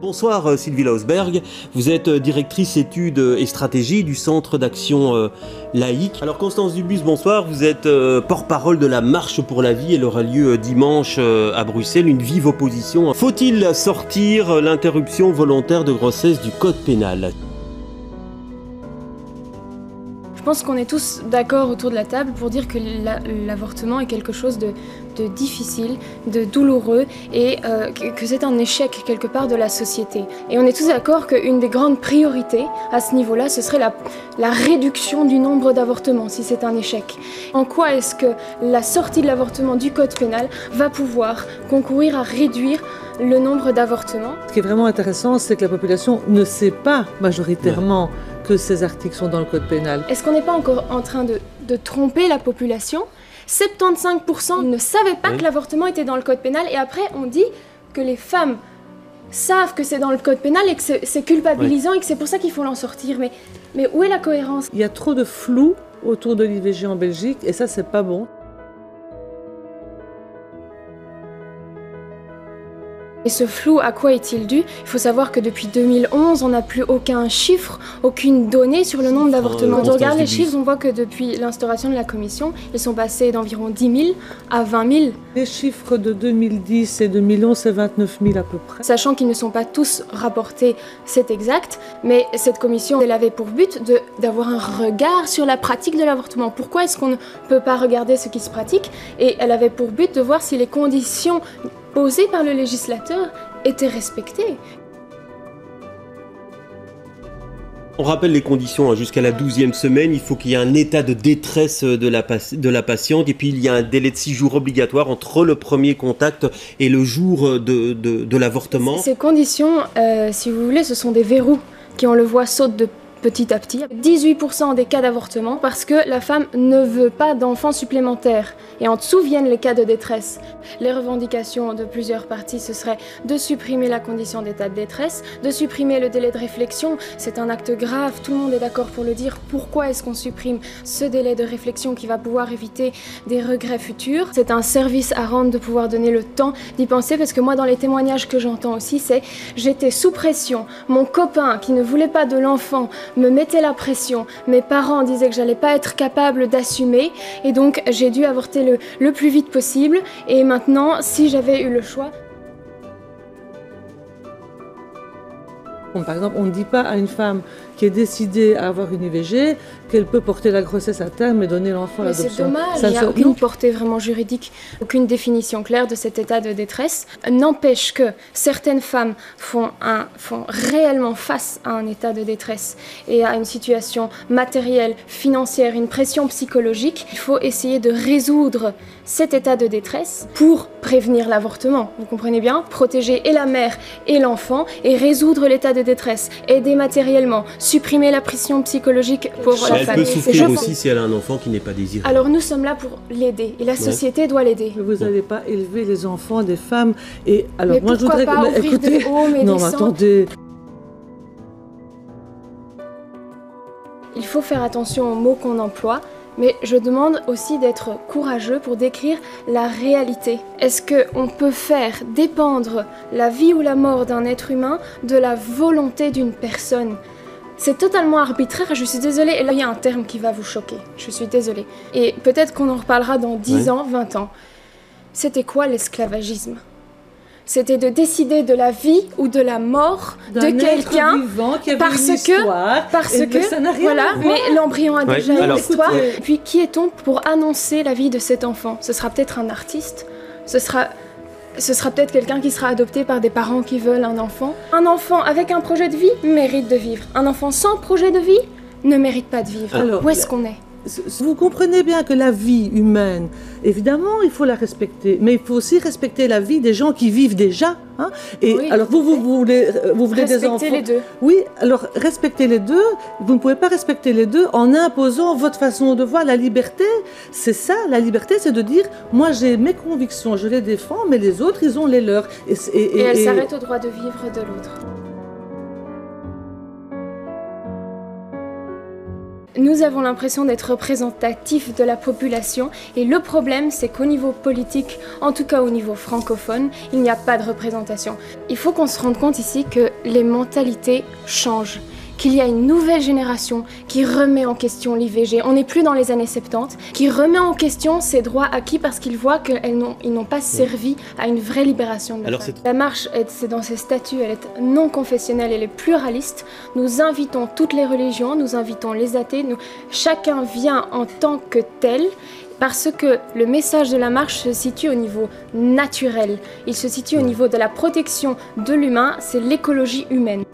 Bonsoir Sylvie Lausberg, vous êtes directrice études et stratégie du Centre d'action laïque. Alors Constance Dubus, bonsoir, vous êtes porte-parole de la Marche pour la vie. Elle aura lieu dimanche à Bruxelles, une vive opposition. Faut-il sortir l'interruption volontaire de grossesse du code pénal ? Je pense qu'on est tous d'accord autour de la table pour dire que l'avortement est quelque chose de difficile, de douloureux et que c'est un échec quelque part de la société. Et on est tous d'accord qu'une des grandes priorités à ce niveau-là, ce serait la réduction du nombre d'avortements si c'est un échec. En quoi est-ce que la sortie de l'avortement du code pénal va pouvoir concourir à réduire le nombre d'avortements ? Ce qui est vraiment intéressant, c'est que la population ne sait pas majoritairement que ces articles sont dans le code pénal. Est-ce qu'on n'est pas encore en train de tromper la population ? 75% ne savaient pas que l'avortement était dans le code pénal et après on dit que les femmes savent que c'est dans le code pénal et que c'est culpabilisant et que c'est pour ça qu'il faut l'en sortir. Mais où est la cohérence ? Il y a trop de flou autour de l'IVG en Belgique et ça, c'est pas bon. Et ce flou, à quoi est-il dû ? Il faut savoir que depuis 2011, on n'a plus aucun chiffre, aucune donnée sur le nombre d'avortements. Quand on regarde les chiffres, on voit que depuis l'instauration de la commission, ils sont passés d'environ 10 000 à 20 000. Les chiffres de 2010 et 2011, c'est 29 000 à peu près. Sachant qu'ils ne sont pas tous rapportés, c'est exact, mais cette commission, elle avait pour but d'avoir un regard sur la pratique de l'avortement. Pourquoi est-ce qu'on ne peut pas regarder ce qui se pratique ? Et elle avait pour but de voir si les conditions posées par le législateur étaient respectées. On rappelle les conditions, jusqu'à la 12e semaine, il faut qu'il y ait un état de détresse de la patiente et puis il y a un délai de 6 jours obligatoire entre le premier contact et le jour de l'avortement. Ces conditions, si vous voulez, ce sont des verrous qui, on le voit, sautent de petit à petit. 18% des cas d'avortement parce que la femme ne veut pas d'enfants supplémentaires. Et en dessous viennent les cas de détresse. Les revendications de plusieurs parties, ce serait de supprimer la condition d'état de détresse, de supprimer le délai de réflexion. C'est un acte grave, tout le monde est d'accord pour le dire. Pourquoi est-ce qu'on supprime ce délai de réflexion qui va pouvoir éviter des regrets futurs ? C'est un service à rendre de pouvoir donner le temps d'y penser parce que moi, dans les témoignages que j'entends aussi, c'est j'étais sous pression. Mon copain qui ne voulait pas de l'enfant me mettait la pression. Mes parents disaient que j'allais pas être capable d'assumer et donc j'ai dû avorter le plus vite possible. Et maintenant, si j'avais eu le choix... Par exemple, on ne dit pas à une femme qui est décidée à avoir une IVG qu'elle peut porter la grossesse à terme et donner l'enfant à l'adoption. C'est dommage, il n'y a aucune portée vraiment juridique, aucune définition claire de cet état de détresse. N'empêche que certaines femmes font réellement face à un état de détresse et à une situation matérielle, financière, une pression psychologique. Il faut essayer de résoudre cet état de détresse pour prévenir l'avortement. Vous comprenez bien ? Protéger et la mère et l'enfant et résoudre l'état de détresse, aider matériellement, supprimer la pression psychologique pour la famille. Elle peut souffrir aussi si elle a un enfant qui n'est pas désiré. Alors nous sommes là pour l'aider et la société doit l'aider. Vous n'allez pas élever les enfants des femmes et alors mais moi je voudrais pas ouvrir écoutez de hauts, mais non des attendez. Il faut faire attention aux mots qu'on emploie. Mais je demande aussi d'être courageux pour décrire la réalité. Est-ce qu'on peut faire dépendre la vie ou la mort d'un être humain de la volonté d'une personne ? C'est totalement arbitraire, je suis désolée, et là il y a un terme qui va vous choquer, je suis désolée. Et peut-être qu'on en reparlera dans 10 ans, 20 ans. C'était quoi l'esclavagisme ? C'était de décider de la vie ou de la mort de quelqu'un parce que ça n'a rien voilà, à voir. mais l'embryon a déjà une histoire. écoutez. Et puis qui est-on pour annoncer la vie de cet enfant ? Ce sera peut-être un artiste, ce sera peut-être quelqu'un qui sera adopté par des parents qui veulent un enfant. Un enfant avec un projet de vie mérite de vivre. Un enfant sans projet de vie ne mérite pas de vivre. Alors, où est-ce qu'on est ? Vous comprenez bien que la vie humaine, évidemment, il faut la respecter, mais il faut aussi respecter la vie des gens qui vivent déjà. Hein. Et oui, alors vous voulez des enfants. Respecter les deux. Oui, alors respectez les deux. Vous ne pouvez pas respecter les deux en imposant votre façon de voir la liberté. C'est ça, la liberté, c'est de dire, moi j'ai mes convictions, je les défends, mais les autres, ils ont les leurs. Et elle s'arrête au droit de vivre de l'autre. Nous avons l'impression d'être représentatifs de la population et le problème c'est qu'au niveau politique, en tout cas au niveau francophone, il n'y a pas de représentation. Il faut qu'on se rende compte ici que les mentalités changent, qu'il y a une nouvelle génération qui remet en question l'IVG. On n'est plus dans les années 70, qui remet en question ses droits acquis parce qu'ils voient qu'ils n'ont pas servi à une vraie libération de la femme. La marche, c'est dans ses statuts, elle est non confessionnelle, elle est pluraliste. Nous invitons toutes les religions, nous invitons les athées, chacun vient en tant que tel. Parce que le message de la marche se situe au niveau naturel, il se situe au niveau de la protection de l'humain, c'est l'écologie humaine.